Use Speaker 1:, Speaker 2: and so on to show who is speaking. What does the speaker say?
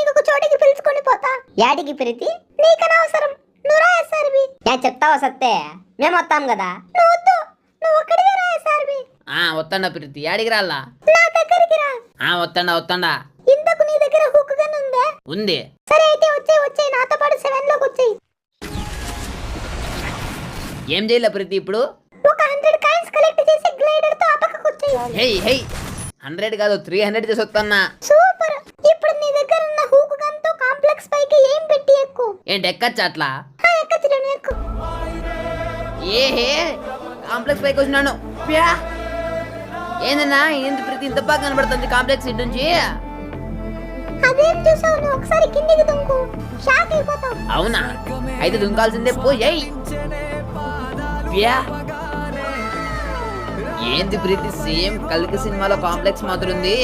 Speaker 1: నీకు ఒక చోటికి పిలుచుకొని పోతా. యాడికి ప్రీతి? నీకనవసరం, నువ్వు రా ఎస్ఆర్బి. నేను చెప్తావా సత్తే, మేము వస్తాం కదా. నువ్వు వద్దు, నువ్వు ఒక్కడివే రా ఎస్ఆర్బి.
Speaker 2: వస్తాడా ప్రీతి? యాడికి రాలా?
Speaker 1: నా దగ్గరికి రా.
Speaker 2: వస్తాడా.
Speaker 1: ఇంతకు నీ దగ్గర హుక్ గన్ ఉందా?
Speaker 2: ఉంది.
Speaker 1: సరే అయితే వచ్చేయి నాతో పాటు 7 లోకి వచ్చేయి.
Speaker 2: ఏం చేయలే ప్రీతి ఇప్పుడు?
Speaker 1: ఒక 100 కాయిన్స్ కలెక్ట్ చేసి గ్లైడర్ తో ఆ పక్కకు వచ్చేయి.
Speaker 2: హే 100 కాదు 300 చేసి వస్తానా.
Speaker 1: సూపర్. ఇప్పుడు నీ దగ్గర ఉన్న హుక్ గన్ తో కాంప్లెక్స్ పైకి ఏం పెట్టి ఎక్కు.
Speaker 2: ఏంటి ఎక్కచ్చా అట్లా?
Speaker 1: ఎక్కచ్చు, నేను ఎక్కు.
Speaker 2: కాంప్లెక్స్ పైకి వచ్చినాను. ఏందన్నా ఏంటి ప్రీతి ఇంత బాగా కనబడుతుంది కాంప్లెక్స్ ఇటు నుంచి?
Speaker 1: అదేం చూసావు, నువ్వు ఒకసారి కిందికి దుంకు, షాక్ అయిపోతావు.
Speaker 2: అవునా? అయితే దుంకాల్సిందే పోయి. ఏంది ప్రీతి సేమ్ కల్కి సినిమాలో కాంప్లెక్స్ మాత్రం ఉంది.